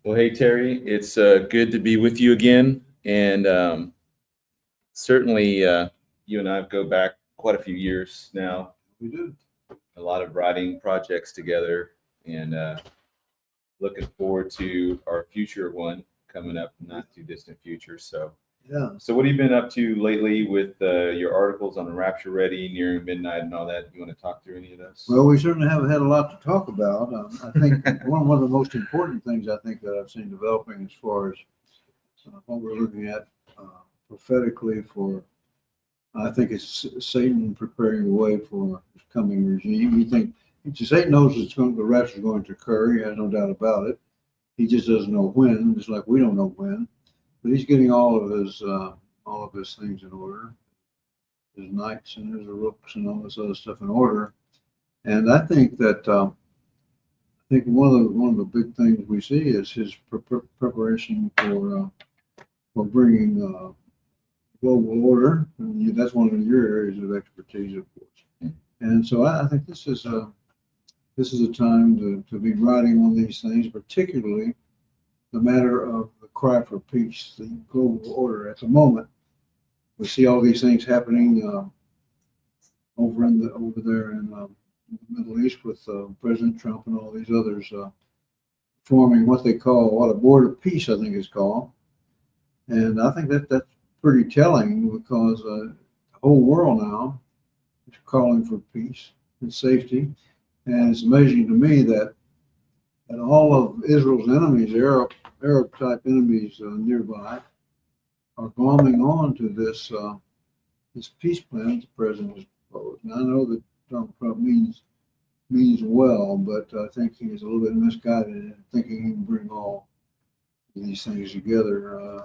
Well, hey, Terry, it's good to be with you again. And certainly, you and I go back quite a few years now, We do. a lot of writing projects together, and looking forward to our future one coming up, not too distant future. So, Yeah. so what have you been up to lately with your articles on Rapture Ready, Nearing Midnight, and all that? You want to talk through any of those? Well, we certainly have had a lot to talk about. I think one of the most important things I think that I've seen developing as far as what we're looking at prophetically for, I think it's Satan preparing the way for his coming regime. You think Satan knows the rapture is going to occur. He has no doubt about it. He just doesn't know when, just like we don't know when. But he's getting all of his things in order, his knights and his rooks and all this other stuff in order. And I think that one of the big things we see is his preparation for bringing global order. And that's one of your areas of expertise, of course. And so I think this is a time to be writing on these things, particularly the matter of the cry for peace, the global order. At the moment, we see all these things happening over there in the Middle East with President Trump and all these others forming what a board of peace, I think it's called. And I think that's pretty telling because the whole world now is calling for peace and safety. And it's amazing to me that all of Israel's enemies, Arab type enemies nearby, are glomming on to this peace plan that the president has proposed. And I know that Donald Trump means well, but I think he's a little bit misguided in thinking he can bring all these things together.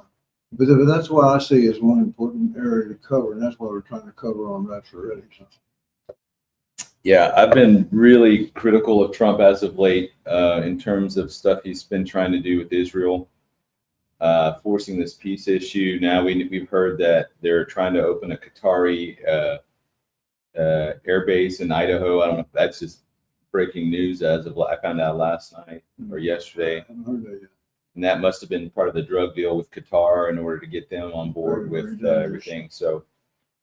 But that's what I see as one important area to cover, and that's what we're trying to cover on Rapture Ready. So. Yeah, I've been really critical of Trump as of late in terms of stuff he's been trying to do with Israel, forcing this peace issue. Now we've heard that they're trying to open a Qatari air base in Idaho. I don't know if that's just breaking news I found out last night or yesterday. I haven't heard that yet. And that must have been part of the drug deal with Qatar in order to get them on board with everything. So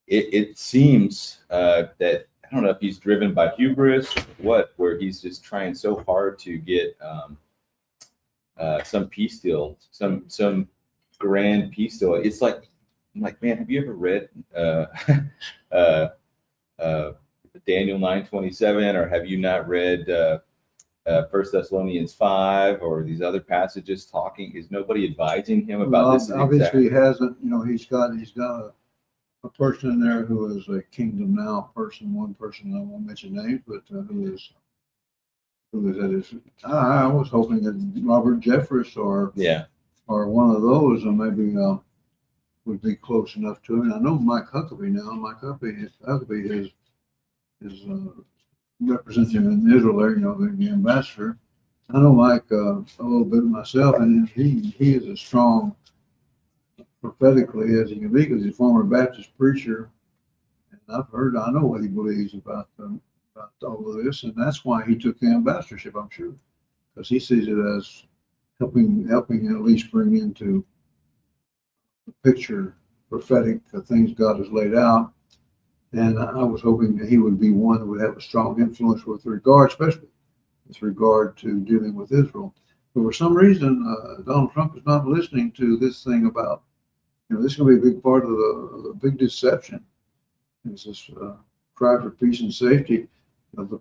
it seems that I don't know if he's driven by hubris or what, where he's just trying so hard to get some peace deal, some grand peace deal. It's like, I'm like, man, have you ever read Daniel 9:27, or have you not read 1 Thessalonians 5 or these other passages talking? Is nobody advising him about this? Obviously, he hasn't. He's got a person in there who is a Kingdom Now person. One person, I won't mention names, but who is at his. I was hoping that Robert Jeffress or one of those, or maybe would be close enough to him. I know Mike Huckabee now. Mike Huckabee is represents him in Israel there, the ambassador. I know Mike a little bit myself, and he is as strong prophetically as he can be because he's a former Baptist preacher. And I know what he believes about all of this, and that's why he took the ambassadorship, I'm sure, because he sees it as helping at least bring into the picture prophetic things God has laid out. And I was hoping that he would be one that would have a strong influence especially with regard to dealing with Israel. But for some reason, Donald Trump is not listening to this thing about, this is going to be a big part of the big deception. It's this cry for peace and safety. The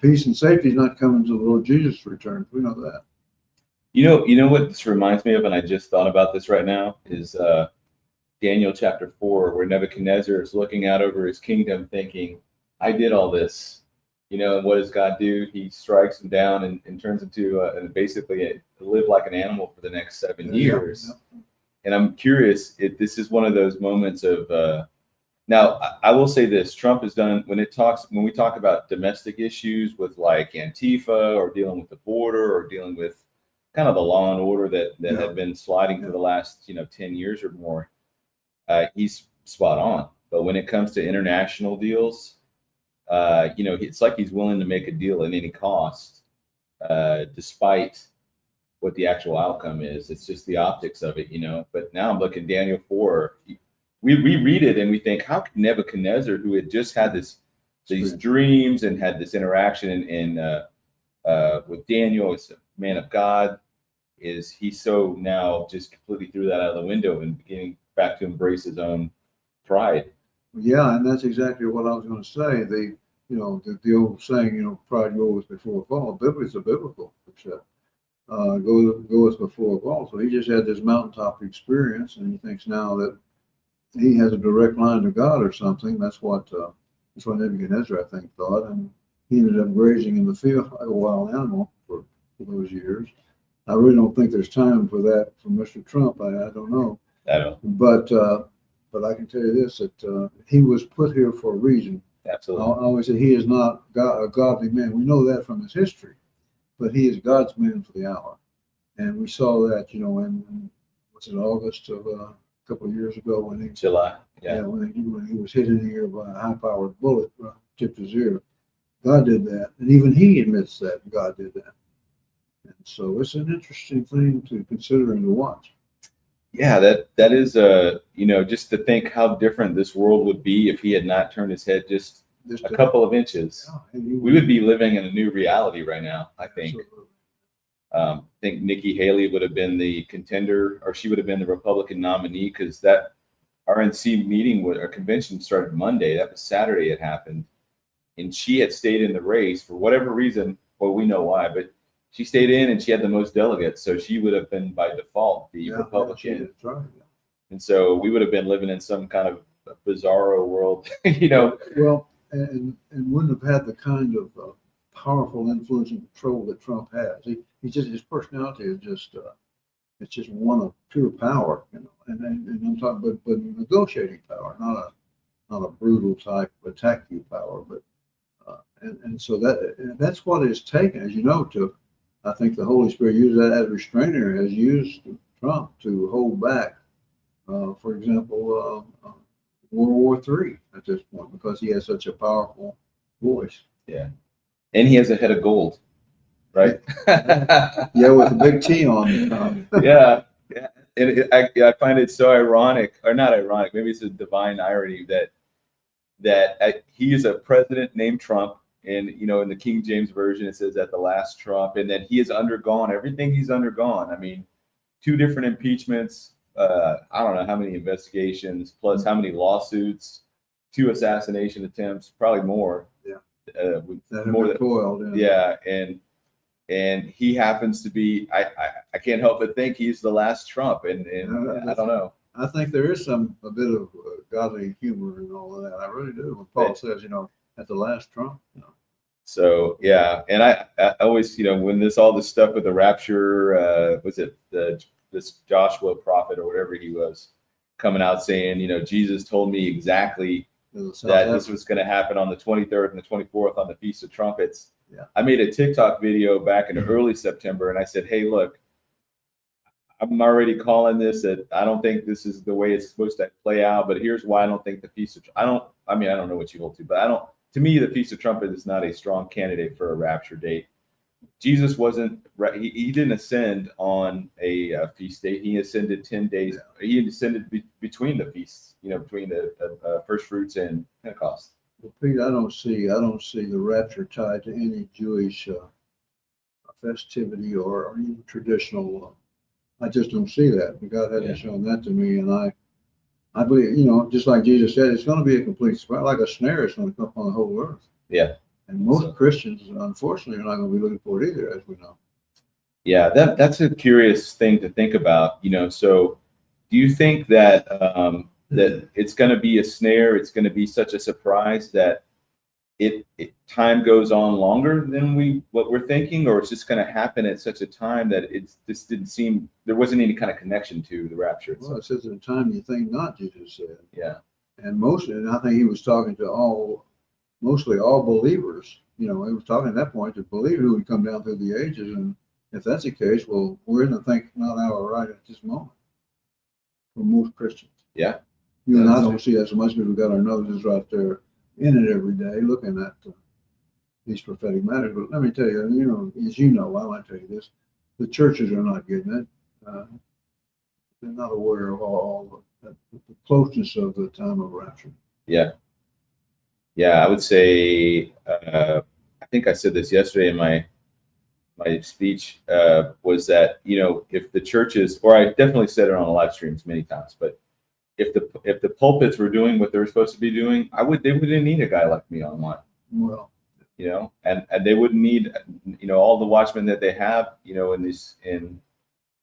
peace and safety is not coming until the Lord Jesus returns. We know that. You know what this reminds me of, and I just thought about this right now, is Daniel chapter 4, where Nebuchadnezzar is looking out over his kingdom thinking, I did all this, and what does God do? He strikes him down and turns into basically live like an animal for the next 7 years. Yeah. And I'm curious if this is one of those moments of, now I will say this, Trump has done, when we talk about domestic issues with like Antifa or dealing with the border or dealing with kind of the law and order that have been sliding for the last, 10 years or more, he's spot on. But when it comes to international deals, it's like he's willing to make a deal at any cost, despite what the actual outcome is. It's just the optics of it, you know. But now I'm looking Daniel 4. We read it and we think, how could Nebuchadnezzar, who had just had these dreams and had this interaction with Daniel, as a man of God, is he so now just completely threw that out of the window and beginning back to embrace his own pride? Yeah, and that's exactly what I was going to say. The old saying, pride goes before a fall. Biblically, it's a biblical precept. Goes before a fall. So he just had this mountaintop experience, and he thinks now that he has a direct line to God or something. That's what Nebuchadnezzar, I think, thought, and he ended up grazing in the field like a wild animal for those years. I really don't think there's time for that for Mr. Trump. I don't know. I don't. But I can tell you this, that he was put here for a reason. Absolutely. I always say he is not a godly man. We know that from his history, but he is God's man for the hour. And we saw that, in was it August of a couple of years ago when he July. Yeah. When he was hit in the ear by a high-powered bullet, tipped his ear. God did that, and even he admits that God did that. And so it's an interesting thing to consider and to watch. Yeah, that is just to think how different this world would be if he had not turned his head just a couple of inches. Yeah, we would be living in a new reality right now, I think. Absolutely. I think Nikki Haley would have been the contender, or she would have been the Republican nominee, because that RNC meeting or convention started Monday. That was Saturday it happened. And she had stayed in the race for whatever reason. Well, we know why, but she stayed in and she had the most delegates. So she would have been by default the Republican. That's right. And so we would have been living in some kind of bizarro world, Well, and wouldn't have had the kind of powerful influence and control that Trump has. His personality is just it's just one of pure power, and I'm talking, but negotiating power, not a brutal type attack you power, but and so that's what it's taken, as you know, I think the Holy Spirit used that as a restrainer, has used Trump to hold back, for example, World War III at this point, because he has such a powerful voice. Yeah. And he has a head of gold, right? Yeah, with a big T on it. Yeah. And I find it so ironic, or not ironic, maybe it's a divine irony that he is a president named Trump. And, in the King James Version, it says at the last Trump, and then he has undergone everything he's undergone. I mean, 2 different impeachments, I don't know how many investigations, plus how many lawsuits, 2 assassination attempts, probably more. Yeah. More than foiled. Yeah. And he happens to be, I can't help but think he's the last Trump. And I don't know. I think there is a bit of godly humor in all of that. I really do. When Paul says, at the last Trump, So, yeah. And I always, when all this stuff with the rapture, was it this Joshua prophet or whatever he was coming out saying, Jesus told me exactly that this was going to happen on the 23rd and the 24th on the Feast of Trumpets. Yeah. I made a TikTok video back in early September, and I said, hey, look, I'm already calling this that I don't think this is the way it's supposed to play out, but here's why I don't think the Feast of I don't know what you hold to, but to me, the Feast of Trumpets is not a strong candidate for a rapture date. Jesus wasn't, he didn't ascend on a feast date. He ascended 10 days. He ascended between the feasts, between the first fruits and Pentecost. Well, Pete, I don't see the rapture tied to any Jewish festivity or even traditional. I just don't see that. But God hasn't shown that to me, and I believe, just like Jesus said, it's going to be a complete surprise, like a snare. It's going to come upon the whole earth. Yeah. And most Christians, unfortunately, are not going to be looking for it either, as we know. Yeah, that's a curious thing to think about. So do you think that that it's going to be a snare? It's going to be such a surprise that time goes on longer than what we're thinking, or it's just going to happen at such a time that it just didn't seem there wasn't any kind of connection to the rapture. Well, it says at a time you think not, Jesus said. Yeah. And I think he was talking to mostly all believers. He was talking at that point to believers who would come down through the ages. And if that's the case, well, we're in the think not hour right at this moment for most Christians. Yeah. You and I don't see that so much because we've got our noses right there in it every day looking at these prophetic matters. But let me tell you, as you know, I want to tell you this. the churches are not getting it. They're not aware of all the closeness of the time of rapture. Yeah. Yeah, I would say, I think I said this yesterday in my speech, was that, if the churches, or I definitely said it on the live streams many times, but if the pulpits were doing what they were supposed to be doing, they wouldn't need a guy like me online, Well, and they wouldn't need, all the watchmen that they have,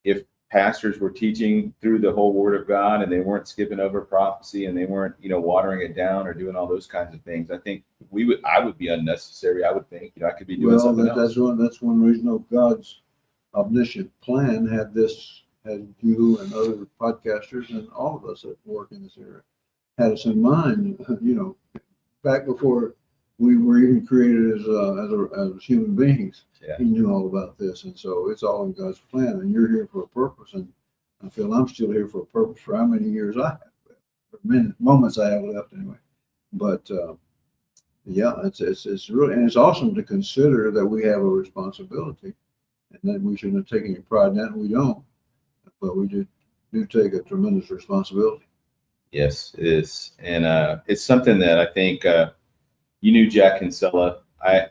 if pastors were teaching through the whole Word of God and they weren't skipping over prophecy and they weren't, watering it down or doing all those kinds of things, I think I would be unnecessary. I would think, I could be doing something else. That's one reason of God's omniscient plan had you and other podcasters and all of us that work in this area had us in mind, back before we were even created as human beings. Yeah. He knew all about this, and so it's all in God's plan. And you're here for a purpose, and I feel I'm still here for a purpose for how many years I have, for moments I have left anyway. But yeah, it's really, and it's awesome to consider that we have a responsibility, and that we shouldn't have taken any pride in that, and we don't. But we do take a tremendous responsibility. Yes, it is, and it's something that I think. You knew Jack Kinsella.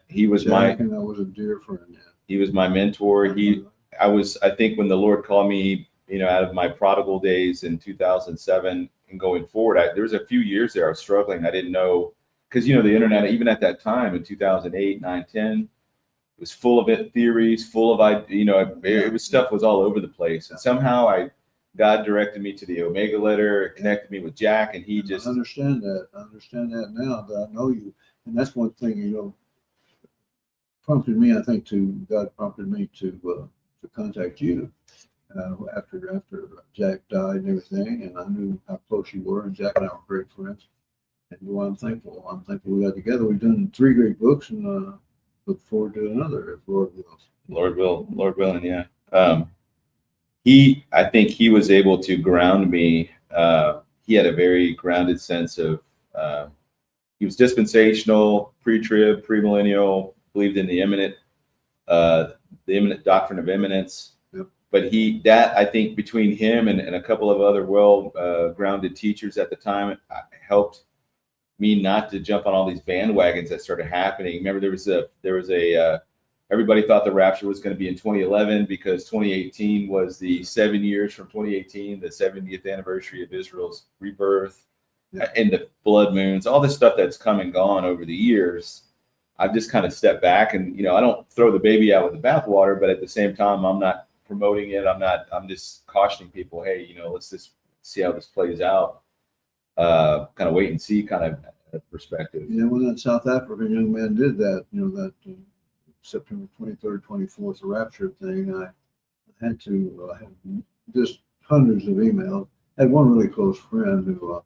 He was Jack and I was a dear friend. Yeah. He was my mentor. I think when the Lord called me, out of my prodigal days in 2007 and going forward, there was a few years there I was struggling. I didn't know, because, the internet, even at that time in 2008, 9, 10, it was full of theories, full of, it was stuff was all over the place. And somehow God directed me to the Omega letter, connected me with Jack, and he just. I understand that. I understand that now that I know you. And that's one thing, prompted me, I think, God prompted me to contact you after Jack died and everything. And I knew how close you were, and Jack and I were great friends. And I'm thankful. I'm thankful we got together. We've done 3 great books, and look forward to another if Lord wills. Lord willing, yeah. I think he was able to ground me. He had a very grounded sense of. He was dispensational, pre-trib, premillennial, believed in the imminent doctrine of imminence. Yep. But I think between him and a couple of other well-grounded teachers at the time, helped me not to jump on all these bandwagons that started happening. Remember, there was a everybody thought the rapture was going to be in 2011 because 2018 was the 7 years from 2018, the 70th anniversary of Israel's rebirth. And the blood moons, all this stuff that's come and gone over the years, I've just kind of stepped back and, I don't throw the baby out with the bathwater, but at the same time, I'm not promoting it. I'm just cautioning people, hey, let's just see how this plays out. Kind of wait and see kind of perspective. Yeah, when that South African young man did that, that September 23rd, 24th rapture thing, I had to have just hundreds of emails. I had one really close friend who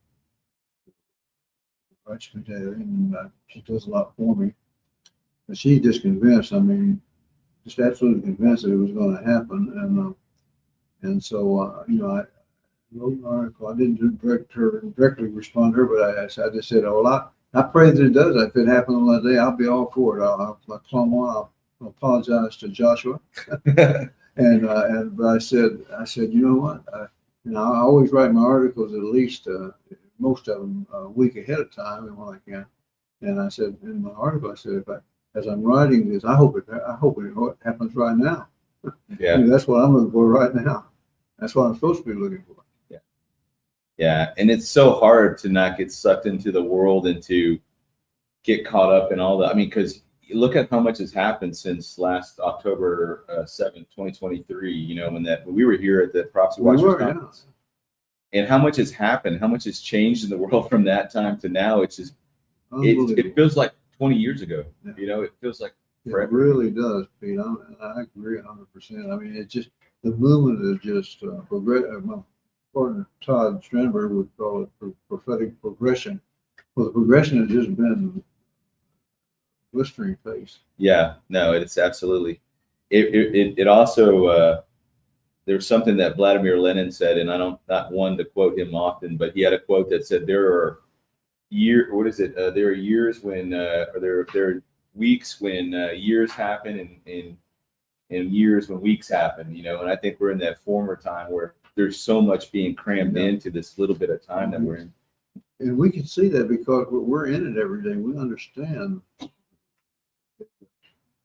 writes me daily, and she does a lot for me. But she just convinced, just absolutely convinced that it was going to happen. And so, I wrote an article. I didn't directly respond to her, but I just said, I pray that it does. If it happens on that day, I'll be all for it. I'll climb on. I'll apologize to Joshua. But I said, you know what? I always write my articles at least most of them a week ahead of time, and when I can. And I said in my article, as I'm writing this, I hope it happens right now. Yeah, that's what I'm looking for right now. That's what I'm supposed to be looking for. Yeah, and it's so hard to not get sucked into the world and to get caught up in all that. Because you look at how much has happened since last October 7th, 2023. When we were here at the Prophecy Watchers Conference. Yeah. And how much has happened, how much has changed in the world from that time to now. It's just, it feels like 20 years ago. Yeah. It feels like forever. It really does, Pete. I agree 100%. It's just, the movement is just my partner Todd Strandberg would call it prophetic progression. Well, the progression has just been blistering pace. Yeah, no, it's absolutely. It also, there's something that Vladimir Lenin said, and I don't, not one to quote him often, but he had a quote that said, there are years when, or there are weeks when years happen, and and years when weeks happen, and I think we're in that former time where there's so much being crammed into this little bit of time that we're in. And we can see that because we're in it every day. We understand. And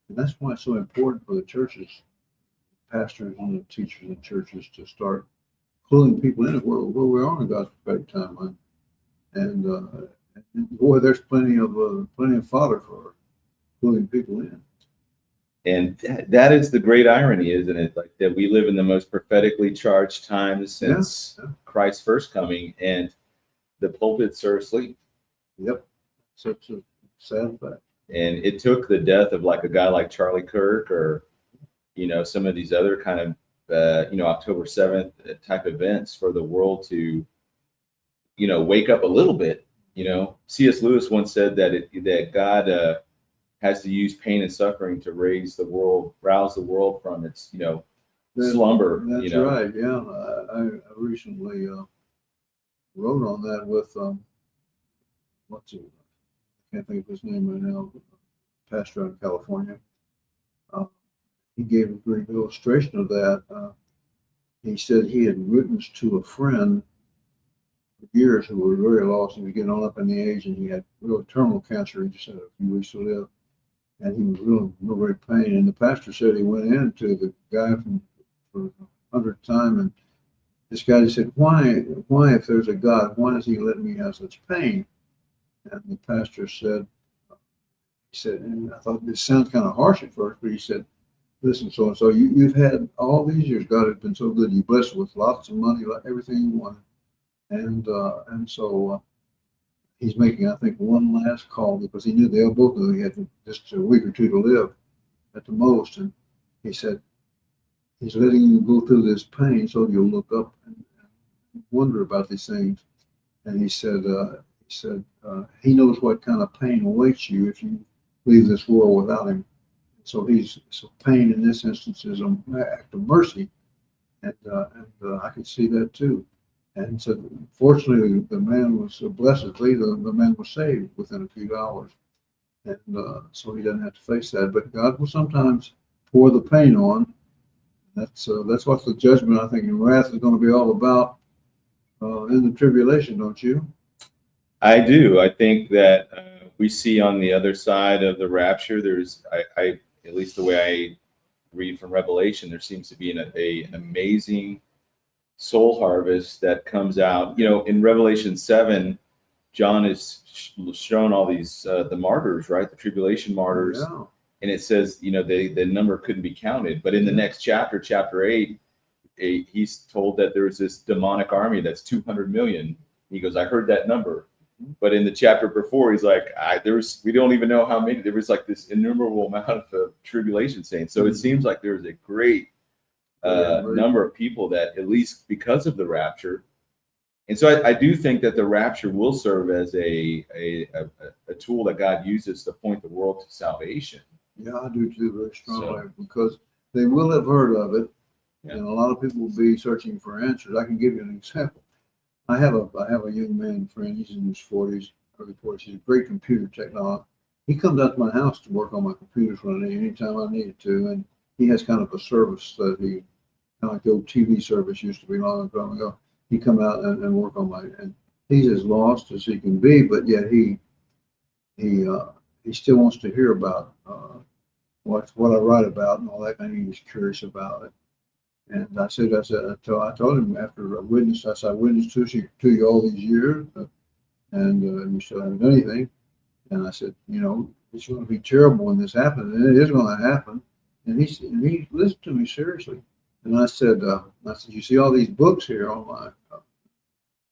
that's why it's so important for the churches, pastors and the teachers in churches to start pulling people in where we are in God's prophetic timeline. And boy, there's plenty of fodder for pulling people in. And that is the great irony, isn't it? Like that we live in the most prophetically charged times since Christ's first coming, and the pulpits are asleep. Yep, such a sad fact. And it took the death of like a guy like Charlie Kirk, or some of these other kind of October 7th type events for the world to wake up a little bit. C.S. Lewis once said that God has to use pain and suffering to rouse the world from its slumber. That's right. Yeah, I recently wrote on that with I can't think of his name right now. Pastor out in California. He gave a great illustration of that. He said he had witnessed to a friend for years who were very lost. He was getting on up in the age, and he had real terminal cancer. He just had a few weeks to live, and he was real very pain. And the pastor said he went in to the guy for the 100th time, and this guy said, "Why, if there's a God, why does He let me have such pain?" And the pastor said, and I thought this sounds kind of harsh at first, but he said, "Listen, so and so, you've had all these years. God has been so good. You blessed with lots of money, like everything you wanted, and so he's making, I think, one last call because he knew they both knew he had just a week or two to live at the most, and he said he's letting you go through this pain so you'll look up and wonder about these things." And he said he knows what kind of pain awaits you if you leave this world without him. So pain in this instance is an act of mercy, and I could see that too. And so, fortunately, the man was blessedly the man was saved within a few hours, and so he doesn't have to face that. But God will sometimes pour the pain on. That's what the judgment, I think, and wrath is going to be all about in the tribulation, don't you? I do. I think that we see on the other side of the rapture, there's, I at least the way I read from Revelation, there seems to be an amazing soul harvest that comes out. In Revelation 7, John is shown all these the martyrs, right? The tribulation martyrs, Yeah. and it says the number couldn't be counted. But in the next chapter, chapter 8, he's told that there's this demonic army that's 200 million. He goes, I heard that number. But in the chapter before, he's like, we don't even know how many. There was like this innumerable amount of tribulation saints. So it seems like there's a great number of people that, at least because of the rapture. And so I do think that the rapture will serve as a tool that God uses to point the world to salvation. Yeah, I do too, very strongly, because they will have heard of it, and a lot of people will be searching for answers. I can give you an example. I have a young man friend. He's in his 40s, early 40s. He's a great computer technologist. He comes out to my house to work on my computers anytime I need it to, and he has kind of a service that kind of like the old TV service used to be long time ago. He come out and work on and he's as lost as he can be, but yet he still wants to hear about what I write about and all that, and he's curious about it. And I told him after I witnessed to you all these years, and you still haven't done anything. And I said, it's going to be terrible when this happens, and it is going to happen. And he listened to me seriously. And I said, you see all these books here on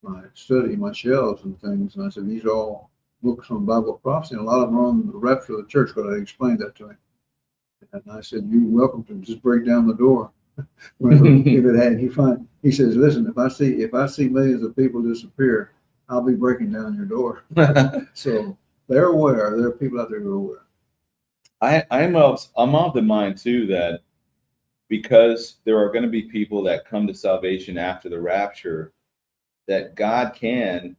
my study, my shelves and things. And I said, these are all books on Bible prophecy, and a lot of them are on the rapture of the church. But I explained that to him. And I said, you're welcome to just break down the door. If it had, he says, listen, if I see millions of people disappear, I'll be breaking down your door. So they're aware. There are people out there who are aware. I'm of the mind too that because there are going to be people that come to salvation after the rapture, that God can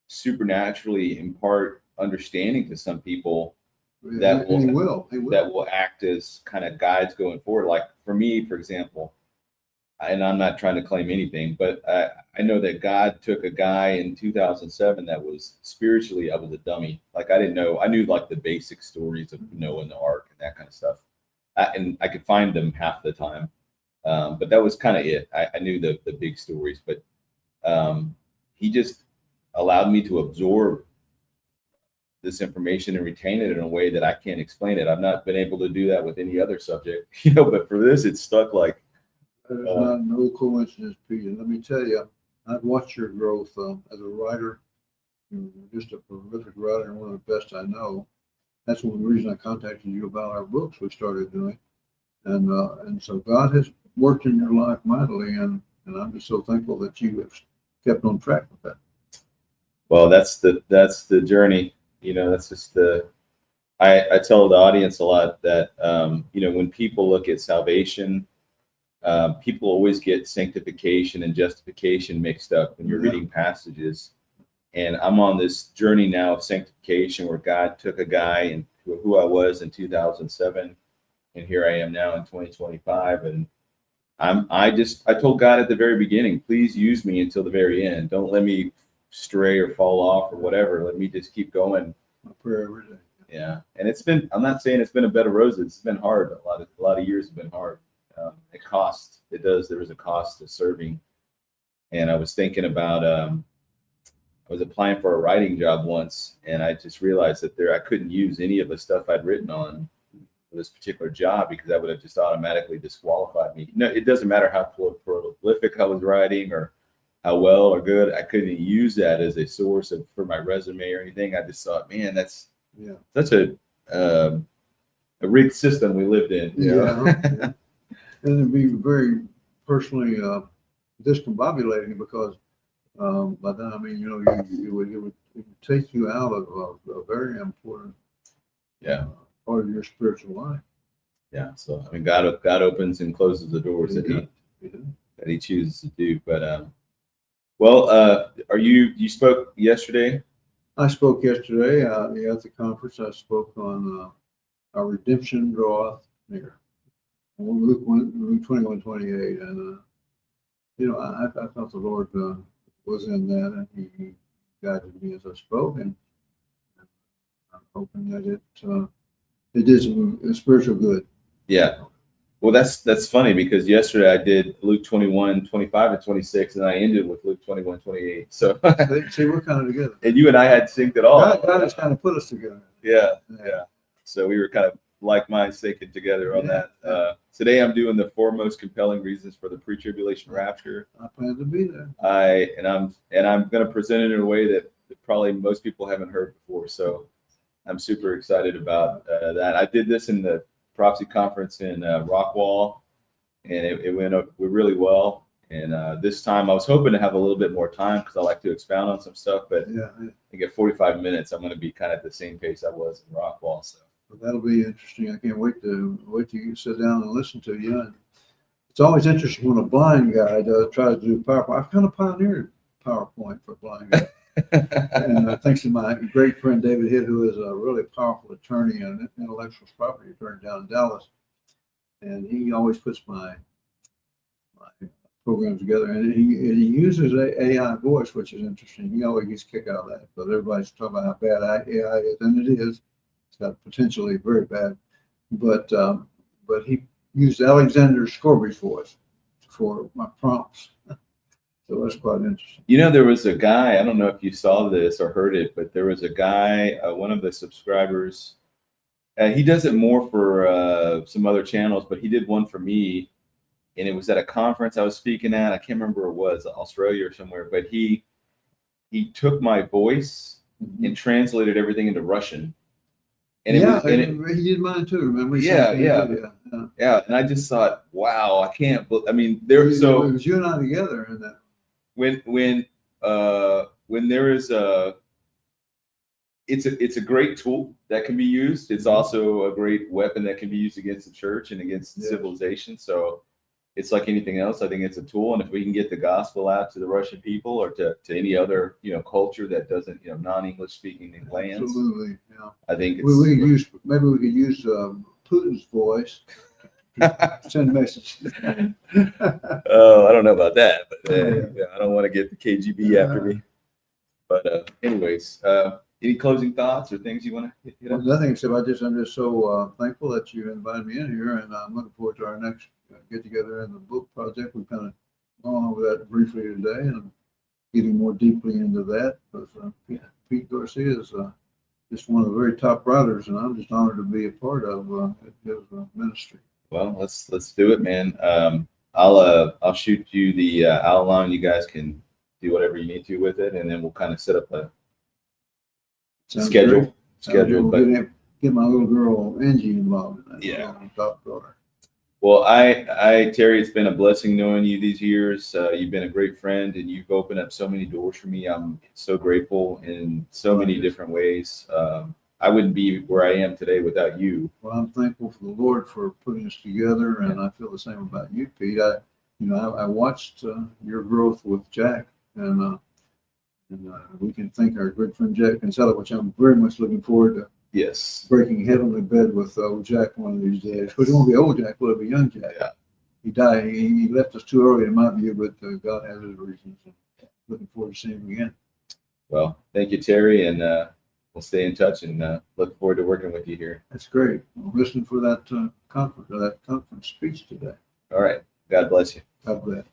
supernaturally impart understanding to some people that And he will will. that will act as kind of guides going forward. Like for me, for example, and I'm not trying to claim anything, but I know that God took a guy in 2007 that was spiritually, I was a dummy. Like I didn't know, I knew like the basic stories of Noah and the ark and that kind of stuff. And I could find them half the time. But that was kind of it. I knew the big stories, but he just allowed me to absorb this information and retain it in a way that I can't explain it. I've not been able to do that with any other subject, but for this, it's stuck like. There's not no coincidence, Peter. Let me tell you, I've watched your growth as a writer. You're just a prolific writer, one of the best I know. That's one reason I contacted you about our books we started doing. And so God has worked in your life mightily, and I'm just so thankful that you have kept on track with that. Well, that's the journey. That's just I tell the audience a lot that, when people look at salvation, people always get sanctification and justification mixed up when you're reading passages. And I'm on this journey now of sanctification where God took a guy and who I was in 2007, and here I am now in 2025. And I told God at the very beginning, please use me until the very end. Don't let me stray or fall off or whatever. Let me just keep going. My prayer every day. Yeah. And I'm not saying it's been a bed of roses. It's been hard. A lot of years have been hard. It costs. It does. There is a cost to serving. And I was thinking about, I was applying for a writing job once, and I just realized that I couldn't use any of the stuff I'd written on for this particular job because that would have just automatically disqualified me. No, it doesn't matter how prolific I was writing or how well or good. I couldn't use that as a source for my resume or anything. I just thought, man, that's such a rigged system we lived in. Yeah. And it'd be very personally discombobulating because by then, I mean, it would take you out of a very important part of your spiritual life. Yeah. So I mean, God opens and closes the doors that he chooses to do. But you spoke yesterday? I spoke yesterday at the conference. I spoke on our redemption draweth near. Luke 21:28, and I thought the Lord was in that, and He guided me as I spoke, and I'm hoping that it did some spiritual good. Yeah. Well, that's funny because yesterday I did Luke 21:25 and 26, and I ended with Luke 21:28. So see, we're kind of together. And you and I had synced it all. God has kind of put us together. Yeah. So we were kind of like minds thinking together on that. Today I'm doing the 4 most compelling reasons for the pre-tribulation rapture. I plan to be there. I'm going to present it in a way that probably most people haven't heard before. So I'm super excited about that. I did this in the prophecy conference in Rockwall, and it went really well. And this time I was hoping to have a little bit more time because I like to expound on some stuff. But I get 45 minutes. I'm going to be kind of at the same pace I was in Rockwall. So. That'll be interesting. I can't wait to sit down and listen to you. And it's always interesting when a blind guy tries to do PowerPoint. I've kind of pioneered PowerPoint for blind guys. And thanks to my great friend David Hitt, who is a really powerful attorney and intellectual property attorney down in Dallas, and he always puts my programs together, and he uses AI voice, which is interesting. He always gets a kick out of that, but everybody's talking about how bad AI is, and it is. It's got potentially very bad, but he used Alexander Scorby's voice for my prompts. So that's quite interesting. There was a guy, I don't know if you saw this or heard it, but there was a guy, one of the subscribers, he does it more for some other channels, but he did one for me, and it was at a conference I was speaking at. I can't remember where it was, Australia or somewhere, but he took my voice and translated everything into Russian. And he did mine too. Remember? Yeah. And I just thought, wow, I can't. I mean, it was you and I together in that. When there is it's a great tool that can be used. It's also a great weapon that can be used against the church and against civilization. So it's like anything else. I think it's a tool, and if we can get the gospel out to the Russian people or to any other culture that doesn't non-English speaking lands, Absolutely, yeah. I think it's We could use, maybe we could use Putin's voice to send messages. Oh, I don't know about that, but I don't want to get the KGB after me. But anyways, any closing thoughts or things you want to hit Well, on? nothing except I'm just so thankful that you invited me in here, and I'm looking forward to our next get together in the book project. We've kind of gone over that briefly today, and I'm getting more deeply into that. But Pete Garcia is just one of the very top writers, and I'm just honored to be a part of his ministry. Well, let's do it, man. I'll shoot you the outline. You guys can do whatever you need to with it, and then we'll kind of set up a Sounds schedule. great. Schedule, We'll but get my little girl Angie involved in that. Yeah. My top daughter. well, Terry, it's been a blessing knowing you these years. You've been a great friend, and you've opened up so many doors for me. I'm so grateful in so many different ways. I wouldn't be where I am today without you. Well, I'm thankful for the Lord for putting us together, and I feel the same about you, Pete. I watched your growth with Jack, and we can thank our good friend Jack Kinsella, which I'm very much looking forward to Yes. breaking heavenly bed with old Jack one of these days. But it won't be old Jack, will it be young Jack? Yeah. He died. He left us too early, in my view, but God has his reasons. Looking forward to seeing him again. Well, thank you, Terry, and we'll stay in touch and look forward to working with you here. That's great. I'm listening for that conference speech today. All right. God bless you. God bless.